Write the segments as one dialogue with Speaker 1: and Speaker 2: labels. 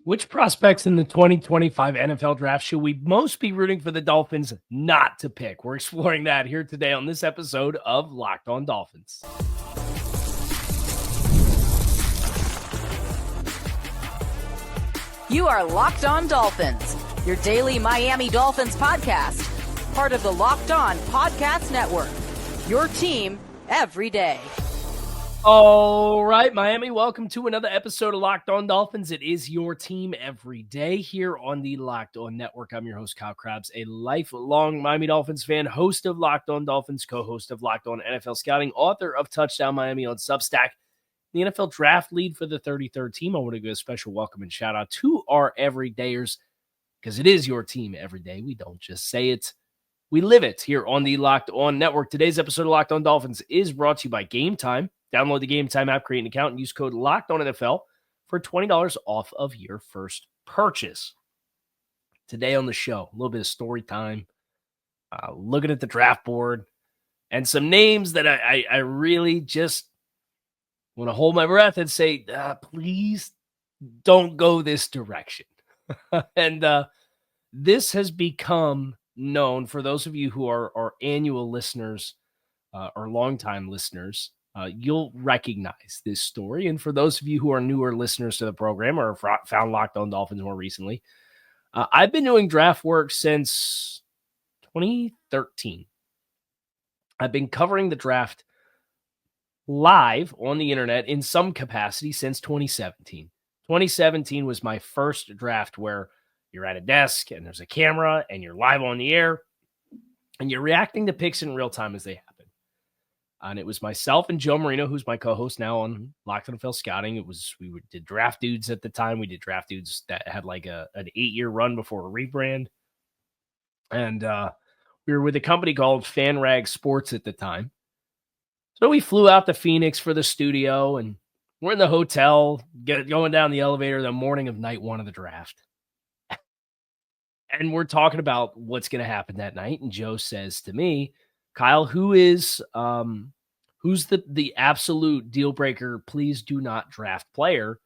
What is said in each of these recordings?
Speaker 1: Which prospects in the 2025 NFL draft should we most be rooting for the Dolphins not to pick? We're exploring that here today on this episode of Locked On Dolphins.
Speaker 2: You are Locked On Dolphins, your daily Miami Dolphins podcast, part of the Locked On Podcast Network, your team every day.
Speaker 1: All right, Miami, welcome to another episode of Locked On Dolphins. It is your team every day here on the Locked On Network. I'm your host, Kyle Krabs, a lifelong Miami Dolphins fan, host of Locked On Dolphins, co-host of Locked On NFL Scouting, author of Touchdown Miami on Substack, the NFL draft lead for the 33rd team. I want to give a special welcome and shout out to our everydayers because it is your team every day. We don't just say it, we live it here on the Locked On Network. Today's episode of Locked On Dolphins is brought to you by Game Time. Download the Game Time app, create an account, and use code LOCKEDONNFL for $20 off of your first purchase. Today on the show, a little bit of story time, looking at the draft board, and some names that I really just want to hold my breath and say, please don't go this direction. And this has become known for those of you who are annual listeners or longtime listeners. You'll recognize this story. And for those of you who are newer listeners to the program or found Locked On Dolphins more recently, I've been doing draft work since 2013. I've been covering the draft live on the internet in some capacity since 2017. 2017 was my first draft where you're at a desk and there's a camera and you're live on the air and you're reacting to picks in real time as they happen. And it was myself and Joe Marino, who's my co-host now on Locked On NFL Scouting. We did Draft Dudes at the time. We did Draft Dudes that had like an 8-year run before a rebrand. And we were with a company called FanRag Sports at the time. So we flew out to Phoenix for the studio, and we're in the hotel, going down the elevator the morning of night one of the draft. And we're talking about what's going to happen that night. And Joe says to me, Kyle, who's the absolute deal breaker? Please do not draft player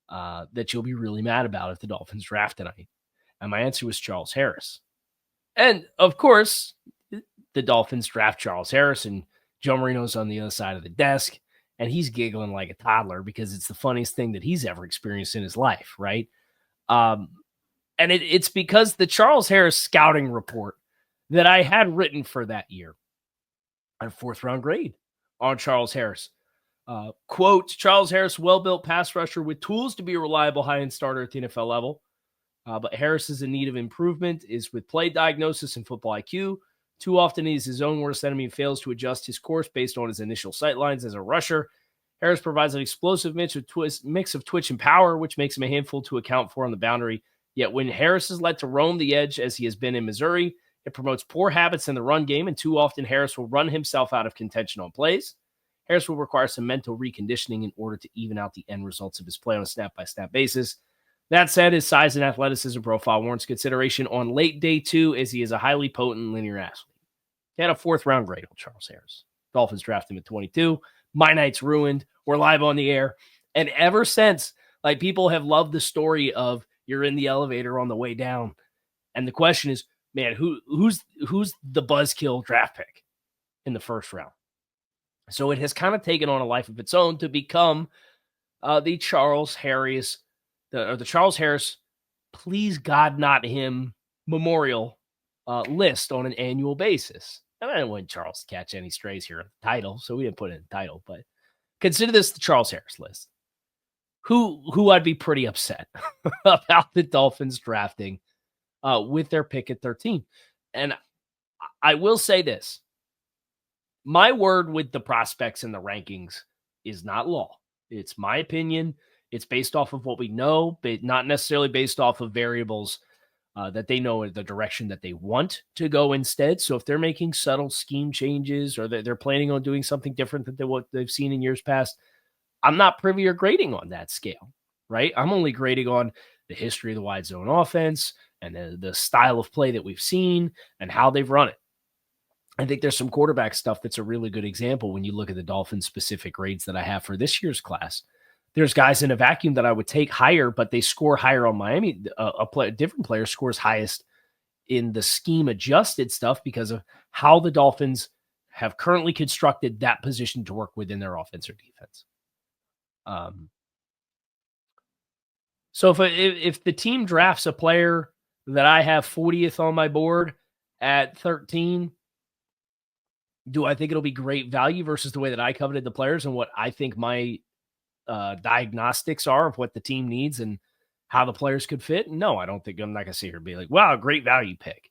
Speaker 1: that you'll be really mad about if the Dolphins draft tonight. And my answer was Charles Harris. And of course, the Dolphins draft Charles Harris, and Joe Marino's on the other side of the desk, and he's giggling like a toddler because it's the funniest thing that he's ever experienced in his life, right? And it's because the Charles Harris scouting report that I had written for that year, a 4th-round grade on Charles Harris. Quote, Charles Harris, well-built pass rusher with tools to be a reliable high-end starter at the NFL level. But Harris is in need of improvement, is with play diagnosis and football IQ. Too often he is his own worst enemy and fails to adjust his course based on his initial sightlines as a rusher. Harris provides an explosive mix of twitch and power, which makes him a handful to account for on the boundary. Yet when Harris is let to roam the edge as he has been in Missouri, it promotes poor habits in the run game, and too often Harris will run himself out of contention on plays. Harris will require some mental reconditioning in order to even out the end results of his play on a snap-by-snap basis. That said, his size and athleticism profile warrants consideration on late day 2 as he is a highly potent linear athlete. He had a 4th-round grade on Charles Harris. Dolphins drafted him at 22. My night's ruined. We're live on the air. And ever since, people have loved the story of you're in the elevator on the way down. And the question is, man, who's the buzzkill draft pick in the 1st round? So it has kind of taken on a life of its own to become the Charles Harris, the Charles Harris, please God not him memorial list on an annual basis. I didn't want Charles to catch any strays here in the title, so we didn't put it in the title. But consider this the Charles Harris list. Who I'd be pretty upset about the Dolphins drafting with their pick at 13. And I will say this. My word with the prospects and the rankings is not law. It's my opinion. It's based off of what we know, but not necessarily based off of variables that they know the direction that they want to go instead. So if they're making subtle scheme changes or they're planning on doing something different than what they've seen in years past, I'm not privy or grading on that scale, right? I'm only grading on the history of the wide zone offense and the style of play that we've seen and how they've run it. I think there's some quarterback stuff that's a really good example when you look at the Dolphins specific grades that I have for this year's class. There's guys in a vacuum that I would take higher, but they score higher on Miami. A different player scores highest in the scheme adjusted stuff because of how the Dolphins have currently constructed that position to work within their offense or defense. So if the team drafts a player that I have 40th on my board at 13, do I think it'll be great value versus the way that I coveted the players and what I think my diagnostics are of what the team needs and how the players could fit? No, I don't think. I'm not going to sit here and be like, wow, great value pick.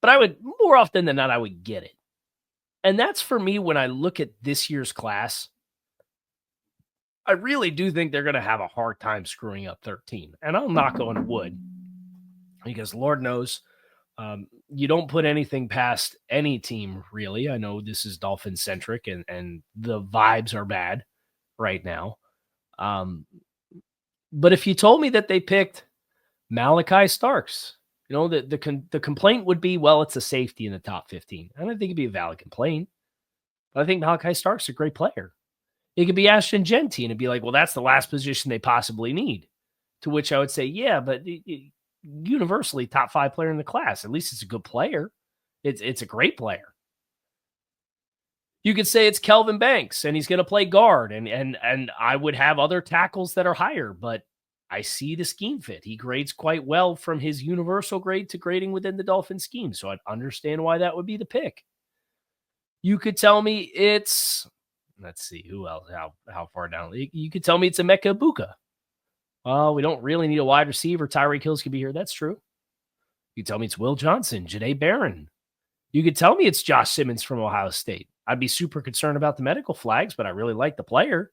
Speaker 1: But I would, more often than not, I would get it. And that's for me when I look at this year's class. I really do think they're going to have a hard time screwing up 13. And I'll knock on wood because Lord knows you don't put anything past any team, really. I know this is Dolphin-centric and the vibes are bad right now. But if you told me that they picked Malaki Starks, the complaint would be, well, it's a safety in the top 15. I don't think it'd be a valid complaint. But I think Malaki Starks is a great player. It could be Ashton Jeanty, and it'd be like, well, that's the last position they possibly need. To which I would say, yeah, but universally top 5 player in the class. At least it's a good player. It's a great player. You could say it's Kelvin Banks, and he's going to play guard, and I would have other tackles that are higher, but I see the scheme fit. He grades quite well from his universal grade to grading within the Dolphin scheme, so I'd understand why that would be the pick. You could tell me it's, let's see, who else, how far down? You could tell me it's Emeka Egbuka. Well, we don't really need a wide receiver. Tyreek Hills could be here. That's true. You could tell me it's Will Johnson, Janae Barron. You could tell me it's Josh Simmons from Ohio State. I'd be super concerned about the medical flags, but I really like the player.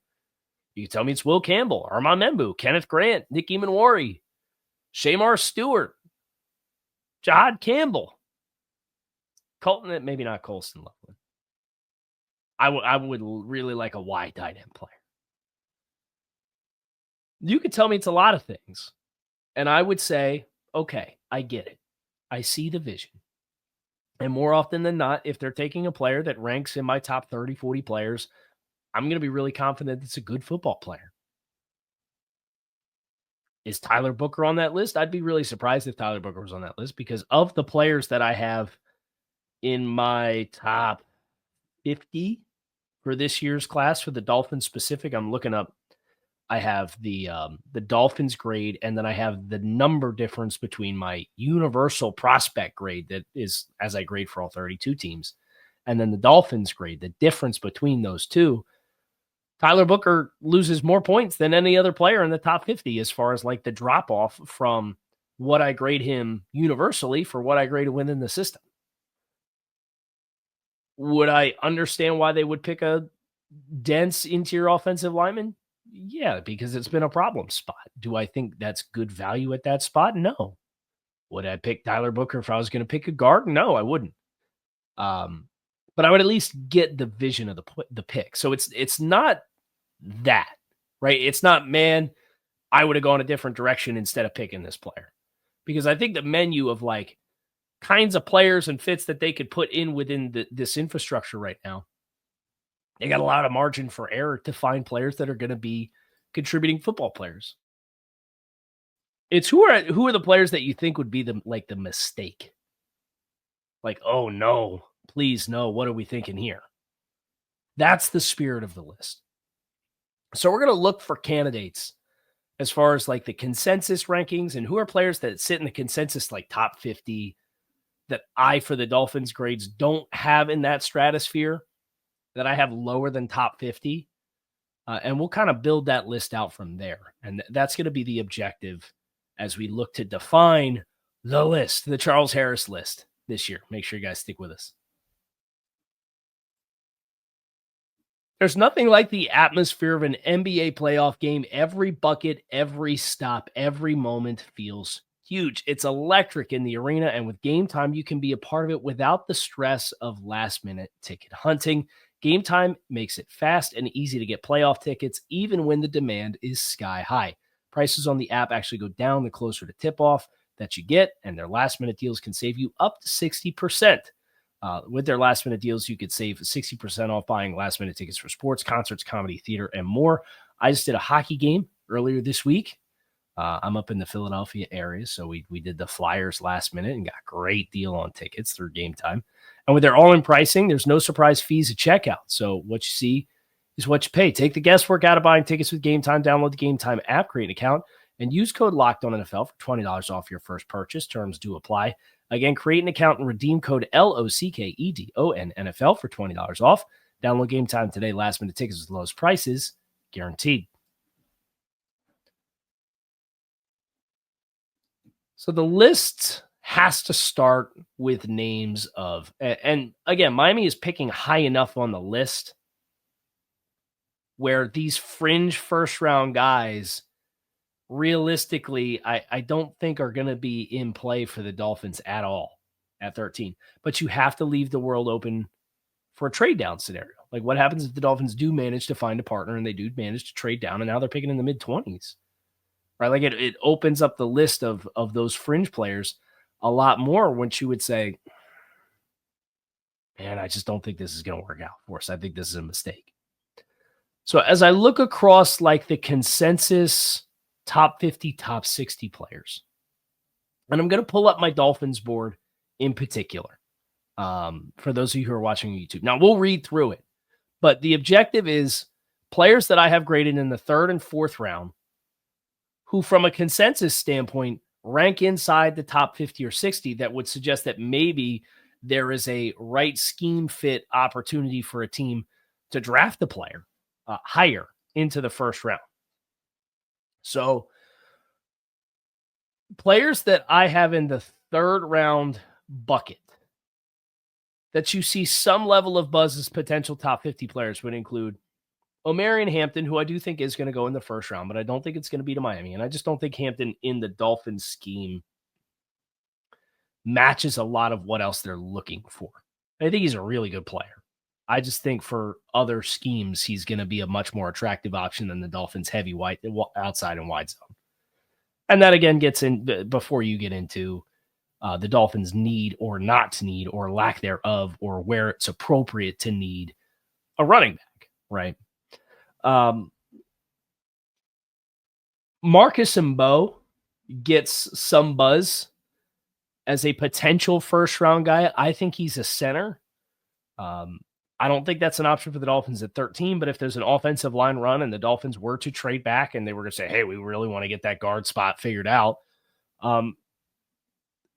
Speaker 1: You could tell me it's Will Campbell, Armand Membu, Kenneth Grant, Nick Emanwari, Shamar Stewart, Jahad Campbell, Colton, maybe not Colston Loveland. I would really like a wide tight end player. You could tell me it's a lot of things. And I would say, okay, I get it. I see the vision. And more often than not, if they're taking a player that ranks in my top 30, 40 players, I'm going to be really confident it's a good football player. Is Tyler Booker on that list? I'd be really surprised if Tyler Booker was on that list because of the players that I have in my top 50 for this year's class for the Dolphins specific. I'm looking up. I have the Dolphins grade, and then I have the number difference between my universal prospect grade that is as I grade for all 32 teams, and then the Dolphins grade, the difference between those two. Tyler Booker loses more points than any other player in the top 50 as far as like the drop off from what I grade him universally for what I grade within the system. Would I understand why they would pick a dense interior offensive lineman? Yeah, because it's been a problem spot. Do I think that's good value at that spot? No. Would I pick Tyler Booker if I was going to pick a guard? No, I wouldn't. But I would at least get the vision of the pick. So it's not that, right? It's not, man, I would have gone a different direction instead of picking this player. Because I think the menu of like kinds of players and fits that they could put in within this infrastructure right now, they got a lot of margin for error to find players that are going to be contributing football players. It's who are the players that you think would be the mistake? Like, oh no, please no, what are we thinking here? That's the spirit of the list. So we're going to look for candidates as far as like the consensus rankings and who are players that sit in the consensus like top 50 that I, for the Dolphins grades, don't have in that stratosphere that I have lower than top 50. And we'll kind of build that list out from there. And that's going to be the objective as we look to define the list, the Charles Harris list this year. Make sure you guys stick with us. There's nothing like the atmosphere of an NBA playoff game. Every bucket, every stop, every moment feels huge. It's electric in the arena, and with Game Time, you can be a part of it without the stress of last-minute ticket hunting. Game Time makes it fast and easy to get playoff tickets, even when the demand is sky high. Prices on the app actually go down the closer to tip-off that you get, and their last-minute deals can save you up to 60%. With their last-minute deals, you could save 60% off buying last-minute tickets for sports, concerts, comedy, theater, and more. I just did a hockey game earlier this week. I'm up in the Philadelphia area, so we did the Flyers last minute and got a great deal on tickets through Game Time. And with their all-in pricing, there's no surprise fees at checkout. So what you see is what you pay. Take the guesswork out of buying tickets with Game Time. Download the Game Time app, create an account, and use code LOCKEDONNFL for $20 off your first purchase. Terms do apply. Again, create an account and redeem code LOCKEDONNFL for $20 off. Download Game Time today. Last-minute tickets with the lowest prices, guaranteed. So the list has to start with names of, and again, Miami is picking high enough on the list where these fringe first-round guys, realistically, I don't think are going to be in play for the Dolphins at all at 13. But you have to leave the world open for a trade-down scenario. Like, what happens if the Dolphins do manage to find a partner and they do manage to trade down, and now they're picking in the mid-20s? Right? Like, it opens up the list of those fringe players a lot more once you would say, man, I just don't think this is going to work out for us. I think this is a mistake. So as I look across like the consensus top 50, top 60 players, and I'm going to pull up my Dolphins board in particular for those of you who are watching YouTube. Now, we'll read through it, but the objective is players that I have graded in the 3rd and 4th round who, from a consensus standpoint, rank inside the top 50 or 60 that would suggest that maybe there is a right scheme fit opportunity for a team to draft the player higher into the 1st round. So players that I have in the 3rd round bucket that you see some level of buzz as potential top 50 players would include Omarion Hampton, who I do think is going to go in the 1st round, but I don't think it's going to be to Miami. And I just don't think Hampton in the Dolphins scheme matches a lot of what else they're looking for. I think he's a really good player. I just think for other schemes, he's going to be a much more attractive option than the Dolphins heavy white outside and wide zone. And that again gets in before you get into the Dolphins need or not to need or lack thereof or where it's appropriate to need a running back, right? Marcus Mbo gets some buzz as a potential 1st round guy. I think he's a center. I don't think that's an option for the Dolphins at 13, but if there's an offensive line run and the Dolphins were to trade back and they were going to say, hey, we really want to get that guard spot figured out,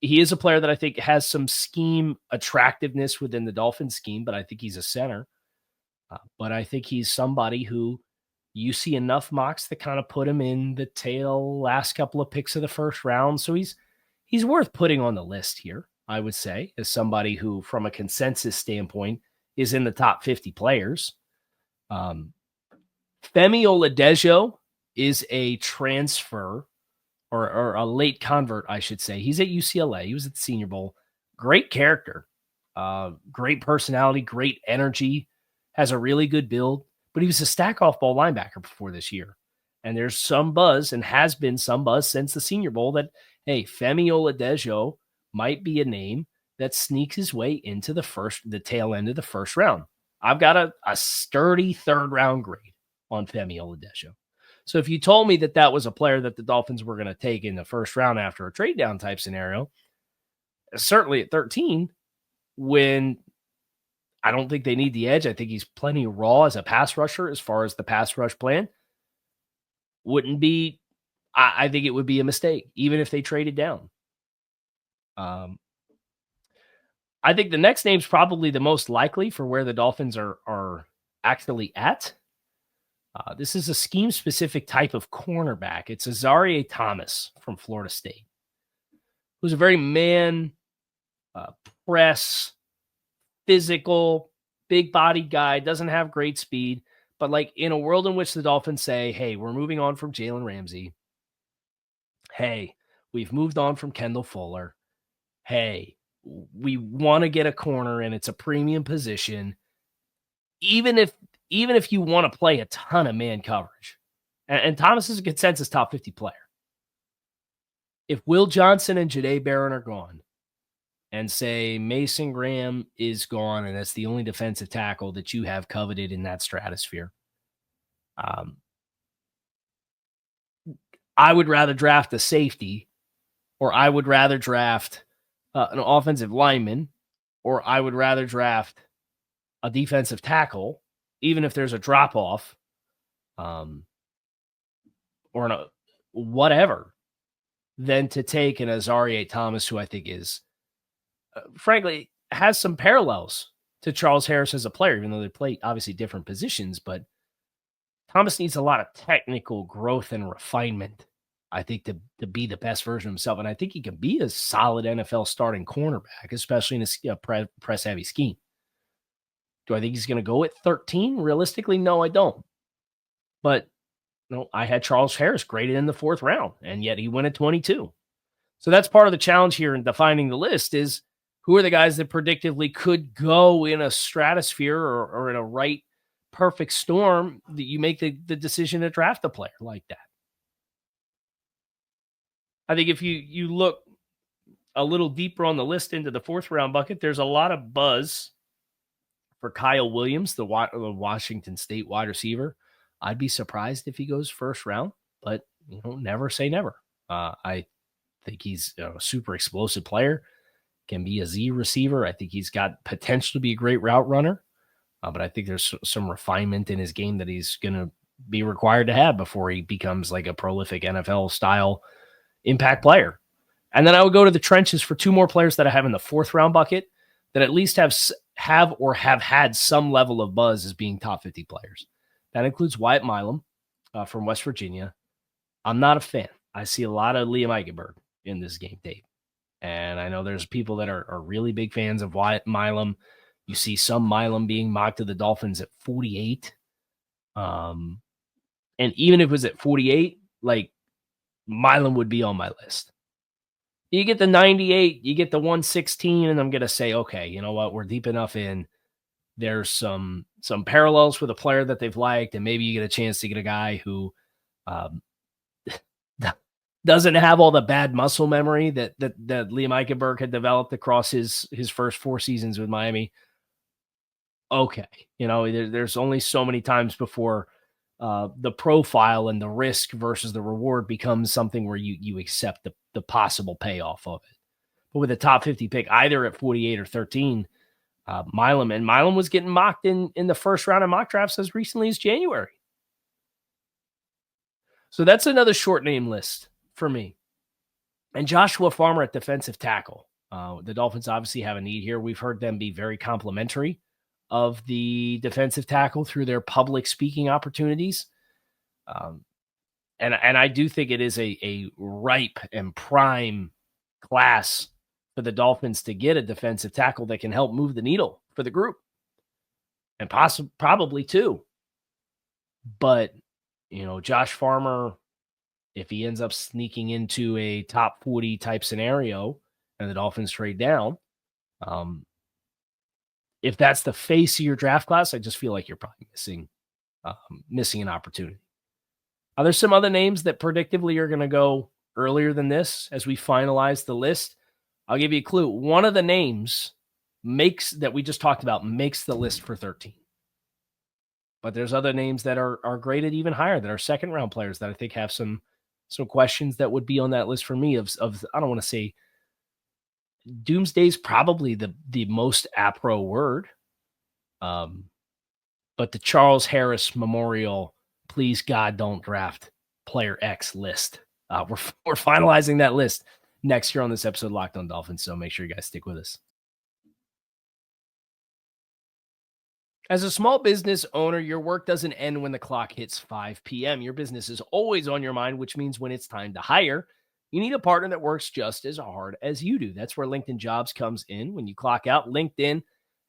Speaker 1: he is a player that I think has some scheme attractiveness within the Dolphins scheme, but I think he's a center. But I think he's somebody who you see enough mocks that kind of put him in the tail last couple of picks of the 1st round. So he's worth putting on the list here, I would say, as somebody who, from a consensus standpoint, is in the top 50 players. Femi Oladejo is a transfer or a late convert, I should say. He's at UCLA. He was at the Senior Bowl. Great character, great personality, great energy, has a really good build, but he was a stack off ball linebacker before this year. And there's some buzz and has been some buzz since the Senior Bowl that, hey, Femi Oladejo might be a name that sneaks his way into the tail end of the 1st round. I've got a sturdy 3rd round grade on Femi Oladejo. So if you told me that was a player that the Dolphins were going to take in the 1st round after a trade down type scenario, certainly at 13, when I don't think they need the edge, I think he's plenty raw as a pass rusher as far as the pass rush plan, wouldn't be, I think it would be a mistake, even if they traded down. I think the next name's probably the most likely for where the Dolphins are actually at. This is a scheme-specific type of cornerback. It's Azareye'h Thomas from Florida State, who's a very press, physical, big-bodied guy, doesn't have great speed, but like in a world in which the Dolphins say, hey, we're moving on from Jalen Ramsey. Hey, we've moved on from Kendall Fuller. Hey, we want to get a corner and it's a premium position. Even if you want to play a ton of man coverage, and Thomas is a consensus top 50 player. If Will Johnson and Jahdae Barron are gone, and say Mason Graham is gone, and that's the only defensive tackle that you have coveted in that stratosphere, I would rather draft a safety, or I would rather draft an offensive lineman, or I would rather draft a defensive tackle, even if there's a drop-off, or whatever, than to take an Azareye'h Thomas, who I think is, frankly, has some parallels to Charles Harris as a player, even though they play obviously different positions. But Thomas needs a lot of technical growth and refinement, I think, to be the best version of himself. And I think he can be a solid NFL starting cornerback, especially in a press-heavy scheme. Do I think he's going to go at 13? Realistically, no, I don't. But I had Charles Harris graded in the 4th round, and yet he went at 22. So that's part of the challenge here in defining the list is who are the guys that predictively could go in a stratosphere or in a right perfect storm that you make the decision to draft a player like that. I think if you look a little deeper on the list into the 4th round bucket, there's a lot of buzz for Kyle Williams, the Washington State wide receiver. I'd be surprised if he goes 1st round, but never say never. I think he's a super explosive player, can be a Z receiver. I think he's got potential to be a great route runner, but I think there's some refinement in his game that he's going to be required to have before he becomes like a prolific NFL style impact player. And then I would go to the trenches for 2 more players that I have in the 4th round bucket that at least have had some level of buzz as being top 50 players. That includes Wyatt Milam from West Virginia. I'm not a fan. I see a lot of Liam Eichenberg in this game, Dave. And I know there's people that are really big fans of Wyatt Milam. You see some Milam being mocked to the Dolphins at 48. And even if it was at 48, like Milam would be on my list. You get the 98, you get the 116, and I'm going to say, okay, you know what? We're deep enough in. There's some parallels with a player that they've liked, and maybe you get a chance to get a guy who doesn't have all the bad muscle memory that Liam Eichenberg had developed across his first 4 seasons with Miami. Okay, there's only so many times before the profile and the risk versus the reward becomes something where you accept the possible payoff of it. But with a top 50 pick, either at 48 or 13, Milam was getting mocked in the 1st round of mock drafts as recently as January. So that's another short name list for me. And Joshua Farmer at defensive tackle. The Dolphins obviously have a need here. We've heard them be very complimentary of the defensive tackle through their public speaking opportunities. And I do think it is a ripe and prime class for the Dolphins to get a defensive tackle that can help move the needle for the group. And probably 2. But, Josh Farmer, if he ends up sneaking into a top 40 type scenario and the Dolphins trade down, if that's the face of your draft class, I just feel like you're probably missing an opportunity. There's some other names that predictably are going to go earlier than this as we finalize the list. I'll give you a clue. One of the names that we just talked about makes the list for 13. But there's other names that are graded even higher that are 2nd round players that I think have some questions that would be on that list for me of I don't want to say doomsday's probably the most apro word. But the Charles Harris Memorial, please God don't draft player X list. We're finalizing that list next year on this episode of Locked On Dolphins, so make sure you guys stick with us. As a small business owner, your work doesn't end when the clock hits 5 p.m. Your business is always on your mind, which means when it's time to hire, you need a partner that works just as hard as you do. That's where LinkedIn Jobs comes in. When you clock out, LinkedIn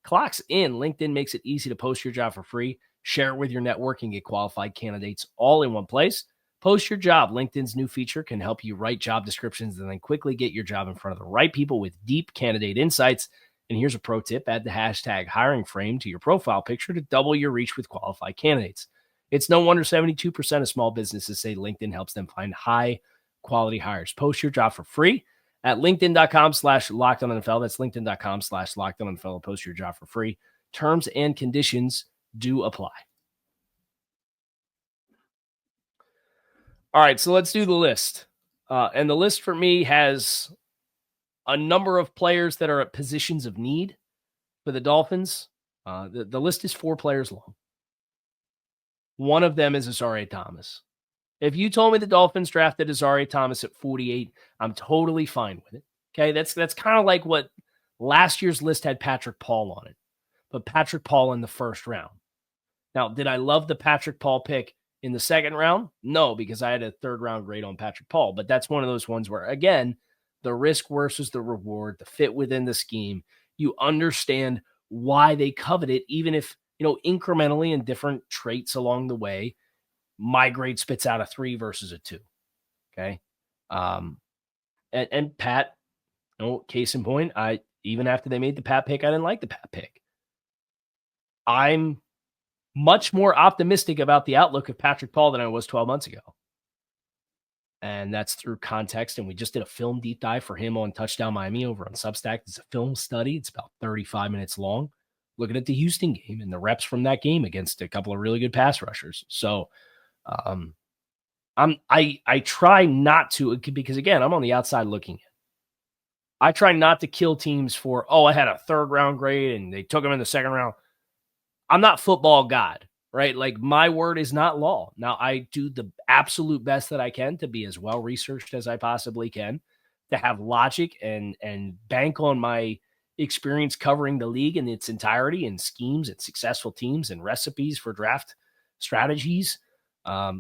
Speaker 1: clocks in. LinkedIn makes it easy to post your job for free, share it with your network, and get qualified candidates all in one place. Post your job. LinkedIn's new feature can help you write job descriptions and then quickly get your job in front of the right people with deep candidate insights. And here's a pro tip: add the hashtag hiring frame to your profile picture to double your reach with qualified candidates. It's no wonder 72% of small businesses say LinkedIn helps them find high quality hires. Post your job for free at linkedin.com/LockedOnNFL. That's linkedin.com/LockedOnNFL. Post your job for free. Terms and conditions do apply. All right, so let's do the list. And the list for me has a number of players that are at positions of need for the Dolphins. The list is 4 players long. One of them is Azareye'h Thomas. If you told me the Dolphins drafted Azareye'h Thomas at 48, I'm totally fine with it. Okay, that's kind of like what last year's list had Patrick Paul on it, but Patrick Paul in the first round. Now, did I love the Patrick Paul pick in the second round? No, because I had a third round grade on Patrick Paul, but that's one of those ones where, again, the risk versus the reward, the fit within the scheme, you understand why they covet it, even if, incrementally in different traits along the way, my grade spits out a 3 versus a 2. Okay. And Pat, case in point, even after they made the Pat pick, I didn't like the Pat pick. I'm much more optimistic about the outlook of Patrick Paul than I was 12 months ago. And that's through context. And we just did a film deep dive for him on Touchdown Miami over on Substack. It's a film study. It's about 35 minutes long, looking at the Houston game and the reps from that game against a couple of really good pass rushers. So I try not to, because again, I'm on the outside looking in. I try not to kill teams for, I had a third round grade and they took him in the second round. I'm not football God, right? Like, my word is not law. Now, I do the absolute best that I can to be as well researched as I possibly can, to have logic and bank on my experience covering the league in its entirety and schemes and successful teams and recipes for draft strategies. I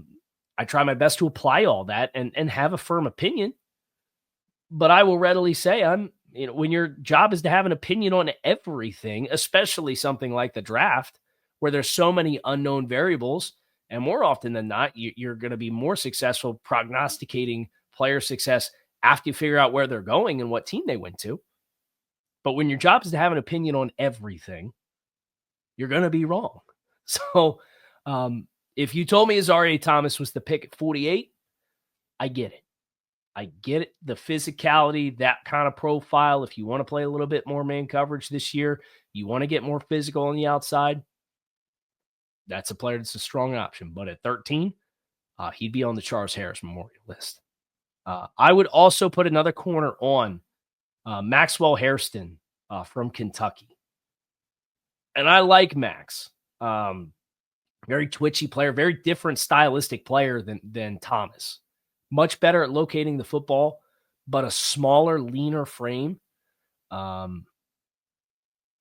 Speaker 1: try my best to apply all that and have a firm opinion. But I will readily say when your job is to have an opinion on everything, especially something like the draft, where there's so many unknown variables, and more often than not, you're going to be more successful prognosticating player success after you figure out where they're going and what team they went to. But when your job is to have an opinion on everything, you're going to be wrong. So if you told me Azareye'h Thomas was the pick at 48, I get it. I get it. The physicality, that kind of profile. If you want to play a little bit more man coverage this year, you want to get more physical on the outside, that's a player that's a strong option. But at 13, he'd be on the Charles Harris Memorial list. I would also put another corner on Maxwell Hairston from Kentucky. And I like Max. Very twitchy player, very different stylistic player than Thomas. Much better at locating the football, but a smaller, leaner frame.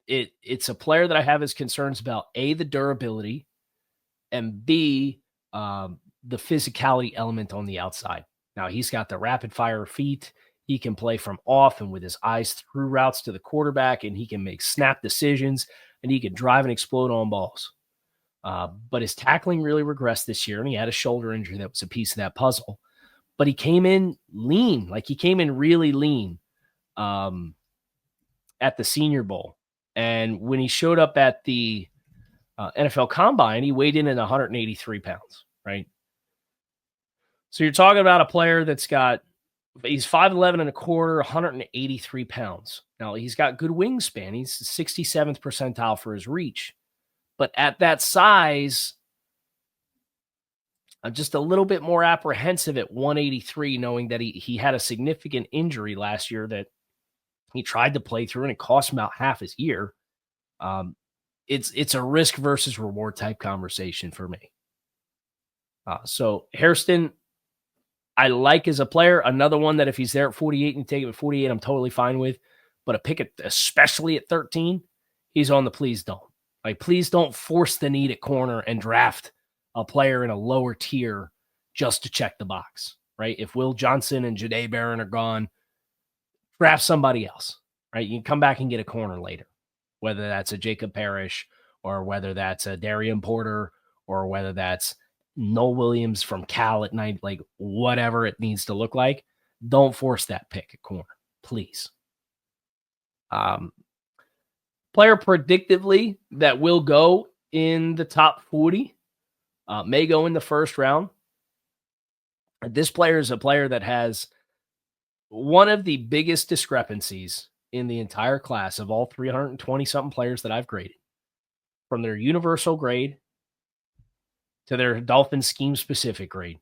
Speaker 1: It's a player that I have his concerns about, A, the durability, and B, the physicality element on the outside. Now, he's got the rapid-fire feet. He can play from off and with his eyes through routes to the quarterback, and he can make snap decisions, and he can drive and explode on balls. But his tackling really regressed this year, and he had a shoulder injury that was a piece of that puzzle. But he came in lean, like he came in really lean at the Senior Bowl. And when he showed up at the NFL Combine, he weighed in at 183 pounds, right? So you're talking about a player he's 5'11 and a quarter, 183 pounds. Now, he's got good wingspan. He's 67th percentile for his reach. But at that size, I'm just a little bit more apprehensive at 183, knowing that he had a significant injury last year that he tried to play through, and it cost him about half his year. It's a risk versus reward type conversation for me. So Hairston, I like as a player. Another one that if he's there at 48 and take him at 48, I'm totally fine with. But a pick especially at 13, he's on the please don't. Like, please don't force the need at corner and draft a player in a lower tier just to check the box, right? If Will Johnson and Jahdae Barron are gone, draft somebody else, right? You can come back and get a corner later, whether that's a Jacob Parrish or whether that's a Darian Porter or whether that's Noel Williams from Cal at night, like whatever it needs to look like. Don't force that pick at corner, please. Player predictively that will go in the top 40, may go in the first round. This player is a player that has one of the biggest discrepancies in the entire class of all 320-something players that I've graded, from their universal grade to their Dolphin scheme-specific grade.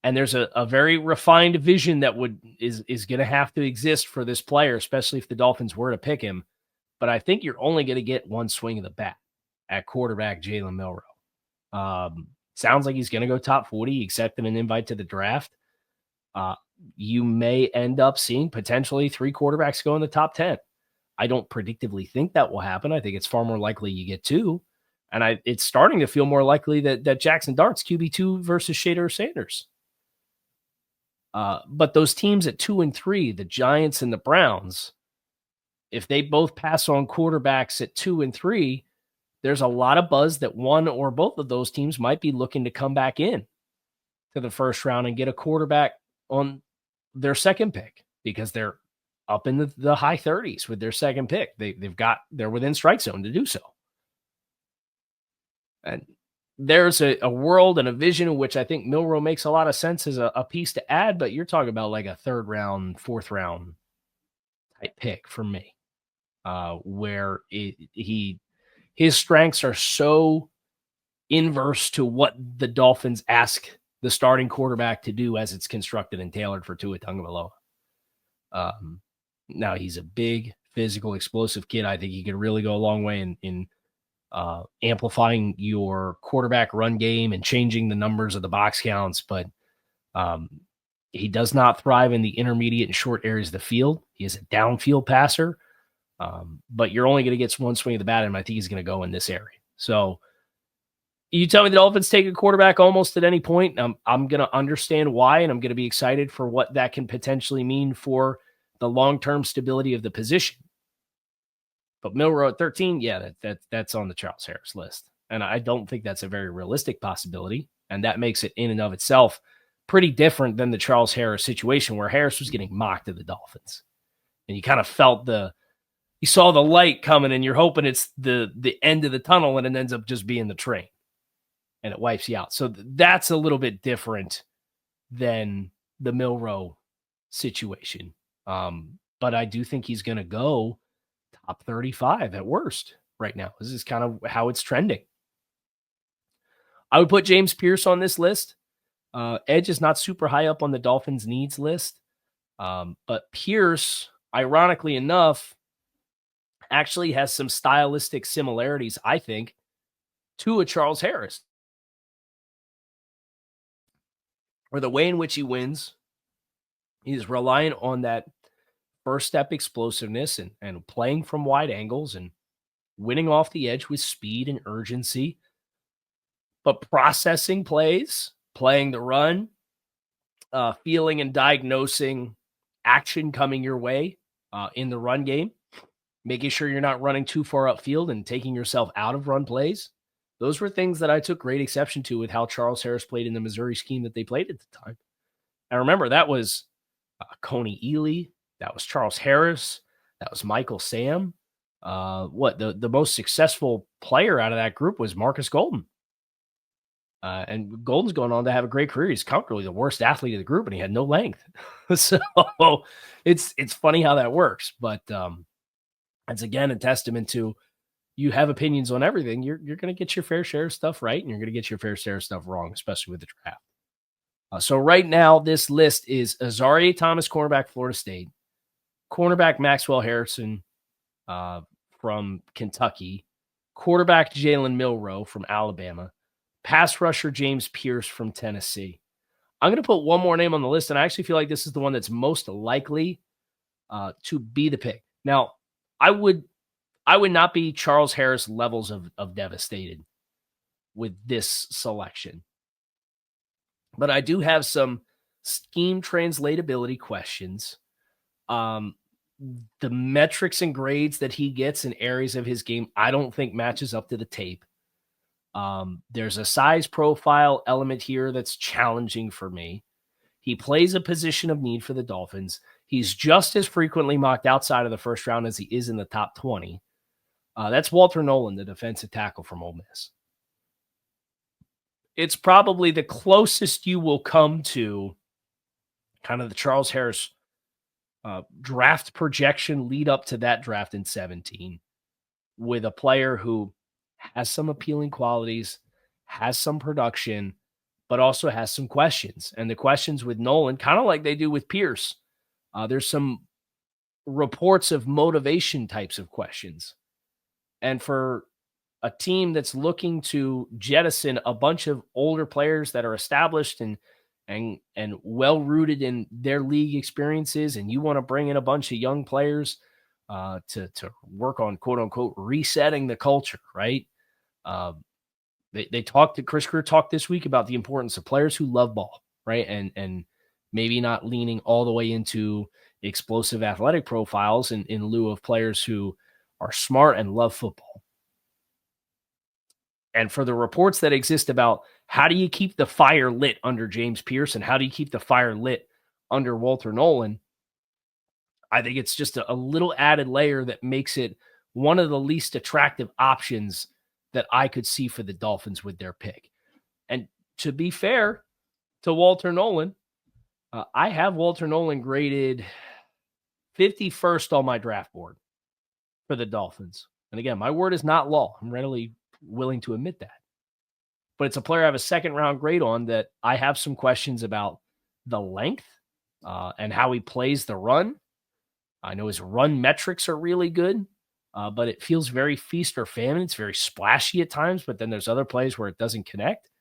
Speaker 1: And there's a very refined vision that is going to have to exist for this player, especially if the Dolphins were to pick him. But I think you're only going to get one swing of the bat at quarterback Jalen Milroe. Sounds like he's going to go top 40. He accepted an invite to the draft. You may end up seeing potentially 3 quarterbacks go in the top 10. I don't predictively think that will happen. I think it's far more likely you get 2. And it's starting to feel more likely that Jackson Dart's QB2 versus Shader Sanders. But those teams at 2 and 3, the Giants and the Browns, if they both pass on quarterbacks at 2 and 3, there's a lot of buzz that one or both of those teams might be looking to come back in to the first round and get a quarterback on their second pick because they're up in the high 30s with their second pick. They're within strike zone to do so. And there's a world and a vision in which I think Milroe makes a lot of sense as a piece to add, but you're talking about like a 3rd round, 4th round type pick for me, where his strengths are so inverse to what the Dolphins ask the starting quarterback to do as it's constructed and tailored for Tua Tagovailoa. Now he's a big, physical, explosive kid. I think he could really go a long way in amplifying your quarterback run game and changing the numbers of the box counts, but he does not thrive in the intermediate and short areas of the field. He is a downfield passer, but you're only going to get one swing of the bat, and I think he's going to go in this area. So you tell me the Dolphins take a quarterback almost at any point, I'm going to understand why, and I'm going to be excited for what that can potentially mean for the long-term stability of the position. But Milroe at 13, yeah, that's on the Charles Harris list. And I don't think that's a very realistic possibility. And that makes it in and of itself pretty different than the Charles Harris situation where Harris was getting mocked at the Dolphins. And you kind of felt you saw the light coming and you're hoping it's the end of the tunnel and it ends up just being the train and it wipes you out. So that's a little bit different than the Milroe situation. But I do think he's going to go top 35 at worst right now. This is kind of how it's trending. I would put James Pierce on this list. Edge is not super high up on the Dolphins needs list. But Pierce, ironically enough, actually has some stylistic similarities, I think, to a Charles Harris. Or the way in which he wins, he's reliant on that first step explosiveness and playing from wide angles and winning off the edge with speed and urgency, but processing plays, playing the run, feeling and diagnosing action coming your way in the run game, making sure you're not running too far upfield and taking yourself out of run plays. Those were things that I took great exception to with how Charles Harris played in the Missouri scheme that they played at the time. And remember, that was Coney Ely. That was Charles Harris. That was Michael Sam. The most successful player out of that group was Marcus Golden. And Golden's going on to have a great career. He's comfortably the worst athlete of the group, and he had no length. So it's funny how that works. But it's, again, a testament to you have opinions on everything. You're going to get your fair share of stuff right, and you're going to get your fair share of stuff wrong, especially with the draft. So right now, this list is Azareye'h Thomas, cornerback, Florida State. Cornerback Maxwell Harrison from Kentucky, quarterback Jalen Milroe from Alabama, pass rusher James Pierce from Tennessee. I'm going to put one more name on the list, and I actually feel like this is the one that's most likely to be the pick. Now, I would not be Charles Harris levels of devastated with this selection, but I do have some scheme translatability questions. The metrics and grades that he gets in areas of his game, I don't think matches up to the tape. There's a size profile element here that's challenging for me. He plays a position of need for the Dolphins. He's just as frequently mocked outside of the first round as he is in the top 20. That's Walter Nolen, the defensive tackle from Ole Miss. It's probably the closest you will come to kind of the Charles Harris draft projection lead up to that draft in 17 with a player who has some appealing qualities, has some production, but also has some questions. And the questions with Nolen, kind of like they do with Pierce, there's some reports of motivation types of questions. And for a team that's looking to jettison a bunch of older players that are established and well rooted in their league experiences, and you want to bring in a bunch of young players to work on quote unquote resetting the culture, right? They talked to Chris Greer talked this week about the importance of players who love ball, right? And maybe not leaning all the way into explosive athletic profiles in lieu of players who are smart and love football. And for the reports that exist about how do you keep the fire lit under James Pierce and how do you keep the fire lit under Walter Nolen, I think it's just a little added layer that makes it one of the least attractive options that I could see for the Dolphins with their pick. And to be fair to Walter Nolen, I have Walter Nolen graded 51st on my draft board for the Dolphins. And again, my word is not law. I'm readily willing to admit that. But it's a player I have a second round grade on that I have some questions about the length and how he plays the run. I know his run metrics are really good, but it feels very feast or famine. It's very splashy at times, but then there's other plays where it doesn't connect.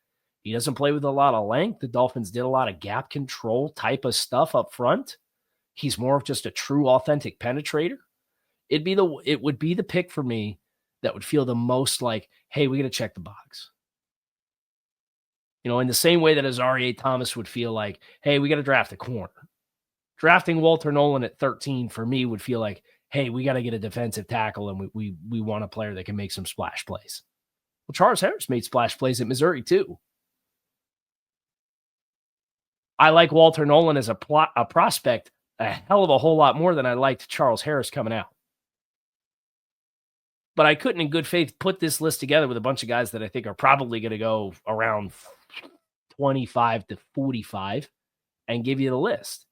Speaker 1: He doesn't play with a lot of length. The Dolphins did a lot of gap control type of stuff up front. He's more of just a true authentic penetrator. It would be the pick for me that would feel the most like, hey, we got to check the box. You know, in the same way that Azareye'h Thomas would feel like, hey, we got to draft a corner. Drafting Walter Nolen at 13 for me would feel like, hey, we got to get a defensive tackle and we want a player that can make some splash plays. Well, Charles Harris made splash plays at Missouri too. I like Walter Nolen as a prospect a hell of a whole lot more than I liked Charles Harris coming out. But I couldn't in good faith put this list together with a bunch of guys that I think are probably going to go around 25 to 45 and give you the list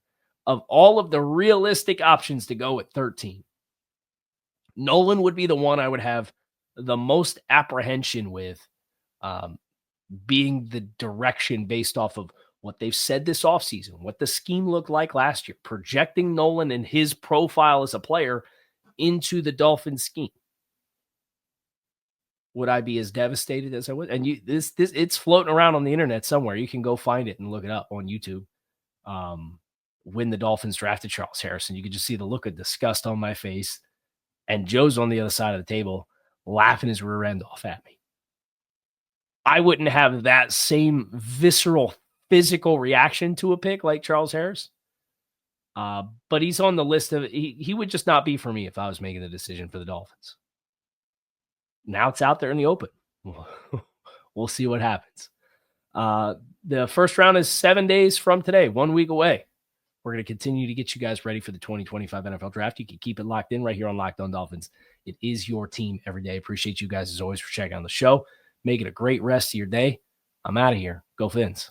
Speaker 1: of all of the realistic options to go at 13. Nolen would be the one I would have the most apprehension with being the direction based off of what they've said this offseason, what the scheme looked like last year, projecting Nolen and his profile as a player into the Dolphins scheme. Would I be as devastated as I would? And this it's floating around on the internet somewhere. You can go find it and look it up on YouTube. When the Dolphins drafted Charles Harrison, you could just see the look of disgust on my face. And Joe's on the other side of the table laughing his rear end off at me. I wouldn't have that same visceral, physical reaction to a pick like Charles Harris. But he's on the list of, he would just not be for me if I was making the decision for the Dolphins. Now it's out there in the open. We'll see what happens. The first round is 7 days from today, 1 week away. We're going to continue to get you guys ready for the 2025 NFL Draft. You can keep it locked in right here on Locked On Dolphins. It is your team every day. Appreciate you guys as always for checking out the show. Make it a great rest of your day. I'm out of here. Go Fins.